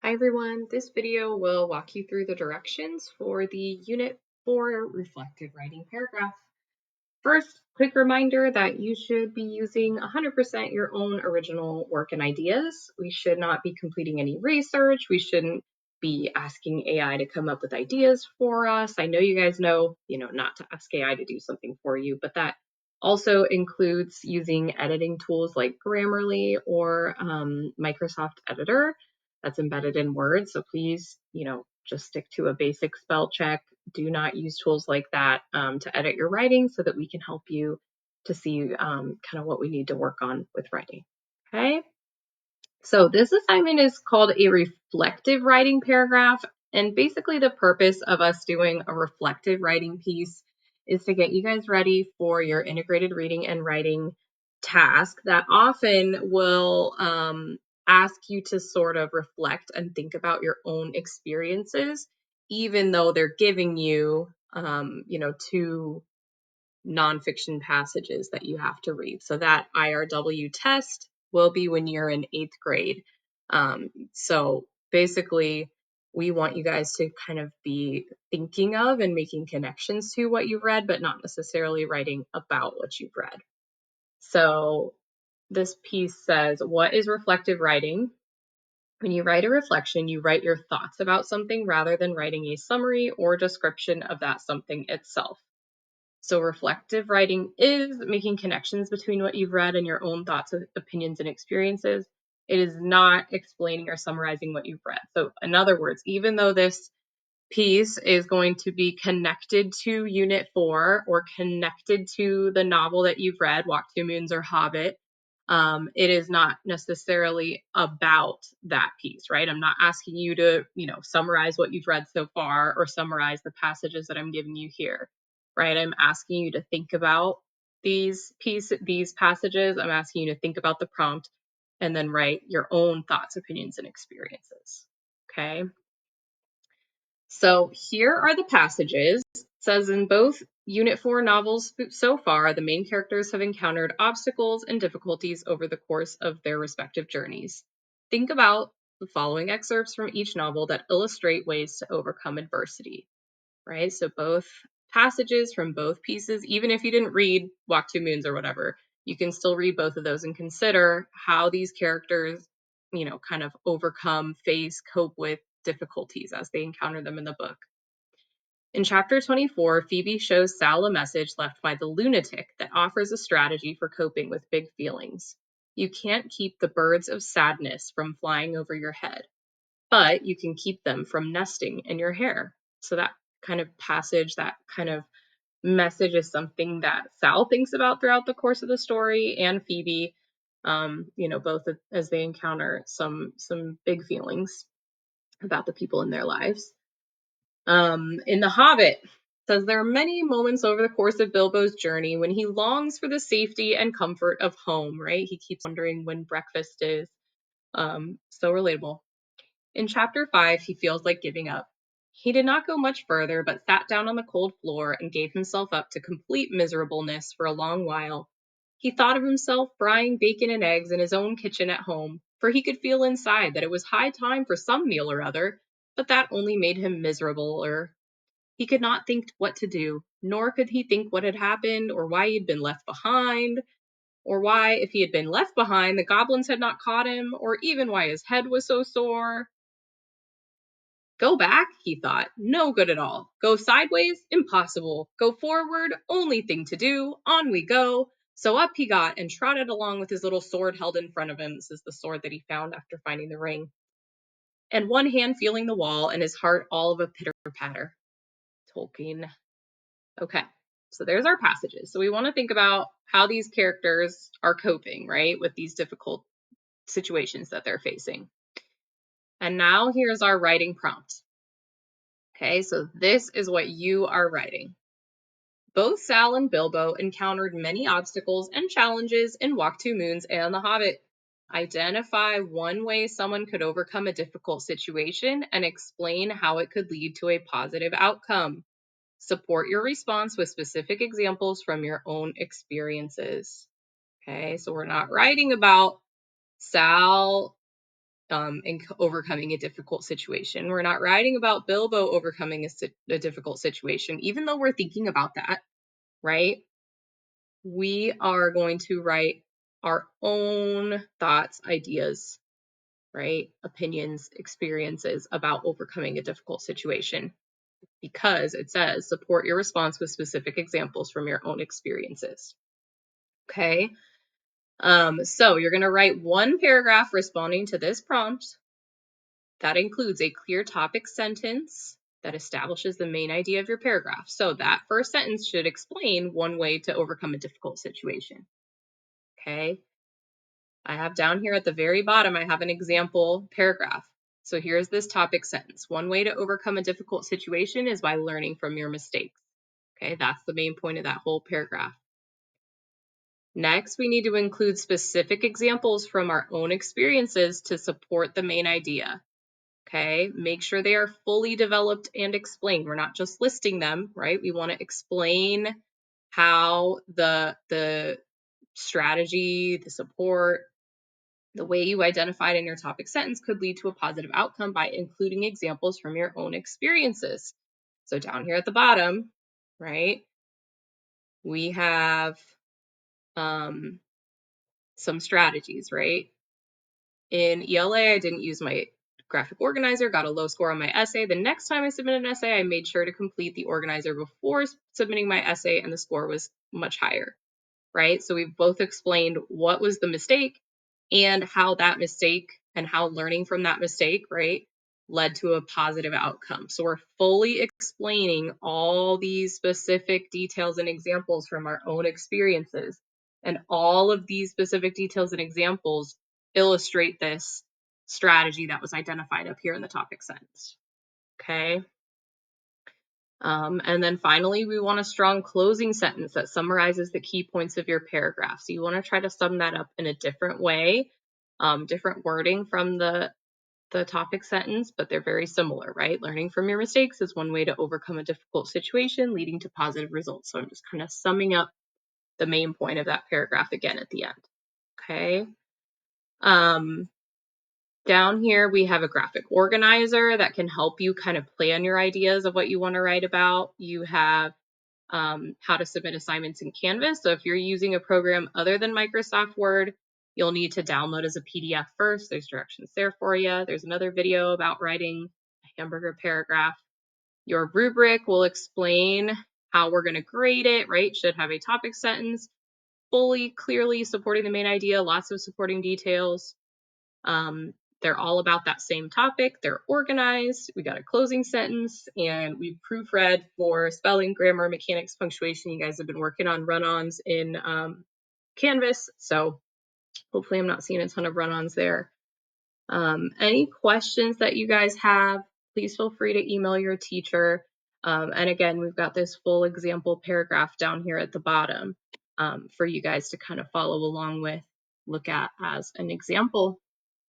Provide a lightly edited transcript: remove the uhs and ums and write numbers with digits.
Hi everyone, this video will walk you through the directions for the Unit 4 reflective writing paragraph. First, quick reminder that you should be using 100% your own original work and ideas. We should not be completing any research. We shouldn't be asking AI to come up with ideas for us. I know you guys know, not to ask AI to do something for you, but that also includes using editing tools like Grammarly or Microsoft Editor that's embedded in Word. So please, just stick to a basic spell check. Do not use tools like that to edit your writing so that we can help you to see kind of what we need to work on with writing. Okay. So this assignment is called a reflective writing paragraph. And basically the purpose of us doing a reflective writing piece is to get you guys ready for your integrated reading and writing task that often will ask you to sort of reflect and think about your own experiences, even though they're giving you, two nonfiction passages that you have to read. So that IRW test will be when you're in 8th grade. So basically, we want you guys to kind of be thinking of and making connections to what you've read, but not necessarily writing about what you've read. So this piece says, what is reflective writing? When you write a reflection, you write your thoughts about something rather than writing a summary or description of that something itself. So reflective writing is making connections between what you've read and your own thoughts, opinions, and experiences. It is not explaining or summarizing what you've read. So in other words, even though this piece is going to be connected to Unit 4 or connected to the novel that you've read, Walk Two Moons or Hobbit, it is not necessarily about that piece, right? I'm not asking you to, summarize what you've read so far or summarize the passages that I'm giving you here, right? I'm asking you to think about these passages. I'm asking you to think about the prompt and then write your own thoughts, opinions, and experiences. Okay. So here are the passages. It says in both Unit 4 novels so far, the main characters have encountered obstacles and difficulties over the course of their respective journeys. Think about the following excerpts from each novel that illustrate ways to overcome adversity, right? So both passages from both pieces, even if you didn't read Walk Two Moons or whatever, you can still read both of those and consider how these characters, kind of overcome, face, cope with difficulties as they encounter them in the book. In chapter 24, Phoebe shows Sal a message left by the lunatic that offers a strategy for coping with big feelings. You can't keep the birds of sadness from flying over your head, but you can keep them from nesting in your hair. So that kind of passage, that kind of message is something that Sal thinks about throughout the course of the story, and Phoebe, both as they encounter some big feelings about the people in their lives. In The Hobbit, says there are many moments over the course of Bilbo's journey when he longs for the safety and comfort of home, right? He keeps wondering when breakfast is. So relatable. In chapter 5, he feels like giving up. He did not go much further, but sat down on the cold floor and gave himself up to complete miserableness for a long while. He thought of himself frying bacon and eggs in his own kitchen at home, for he could feel inside that it was high time for some meal or other, but that only made him miserabler. He could not think what to do, nor could he think what had happened, or why he had been left behind, or why, if he had been left behind, the goblins had not caught him, or even why his head was so sore. Go back, he thought, no good at all. Go sideways, impossible. Go forward, only thing to do. On we go. So up he got and trotted along with his little sword held in front of him. This is the sword that he found after finding the ring. And one hand feeling the wall, and his heart all of a pitter-patter. Tolkien. Okay, so there's our passages. So we want to think about how these characters are coping, right, with these difficult situations that they're facing. And now here's our writing prompt. Okay, so this is what you are writing. Both Sal and Bilbo encountered many obstacles and challenges in Walk Two Moons and The Hobbit. Identify one way someone could overcome a difficult situation and explain how it could lead to a positive outcome. Support your response with specific examples from your own experiences. Okay, so we're not writing about Sal in overcoming a difficult situation. We're not writing about Bilbo overcoming a difficult situation, even though we're thinking about that, right? We are going to write our own thoughts, ideas, right? Opinions, experiences about overcoming a difficult situation, because it says support your response with specific examples from your own experiences. Okay. So you're going to write one paragraph responding to this prompt. That includes a clear topic sentence that establishes the main idea of your paragraph. So that first sentence should explain one way to overcome a difficult situation. Okay. I have down here at the very bottom, I have an example paragraph. So here's this topic sentence. One way to overcome a difficult situation is by learning from your mistakes. Okay, that's the main point of that whole paragraph. Next, we need to include specific examples from our own experiences to support the main idea. Okay, make sure they are fully developed and explained. We're not just listing them, right? We want to explain how the strategy, the support, the way you identified in your topic sentence could lead to a positive outcome by including examples from your own experiences. So down here at the bottom, right, we have some strategies, right? In ELA, I didn't use my graphic organizer, got a low score on my essay. The next time I submitted an essay, I made sure to complete the organizer before submitting my essay, and the score was much higher, right? So we've both explained what was the mistake and how that mistake and how learning from that mistake, right, led to a positive outcome. So we're fully explaining all these specific details and examples from our own experiences. And all of these specific details and examples illustrate this strategy that was identified up here in the topic sentence. Okay. And then finally, we want a strong closing sentence that summarizes the key points of your paragraph. So you want to try to sum that up in a different way, different wording from the topic sentence, but they're very similar, right? Learning from your mistakes is one way to overcome a difficult situation, leading to positive results. So I'm just kind of summing up the main point of that paragraph again at the end. Okay. Down here, we have a graphic organizer that can help you kind of plan your ideas of what you want to write about. You have how to submit assignments in Canvas. So if you're using a program other than Microsoft Word, you'll need to download as a PDF first. There's directions there for you. There's another video about writing a hamburger paragraph. Your rubric will explain how we're going to grade it, right? Should have a topic sentence, fully, clearly supporting the main idea, lots of supporting details. They're all about that same topic. They're organized. We got a closing sentence, and we've proofread for spelling, grammar, mechanics, punctuation. You guys have been working on run-ons in Canvas, so hopefully I'm not seeing a ton of run-ons there. Any questions that you guys have, please feel free to email your teacher. And again, we've got this full example paragraph down here at the bottom for you guys to kind of follow along with, look at as an example.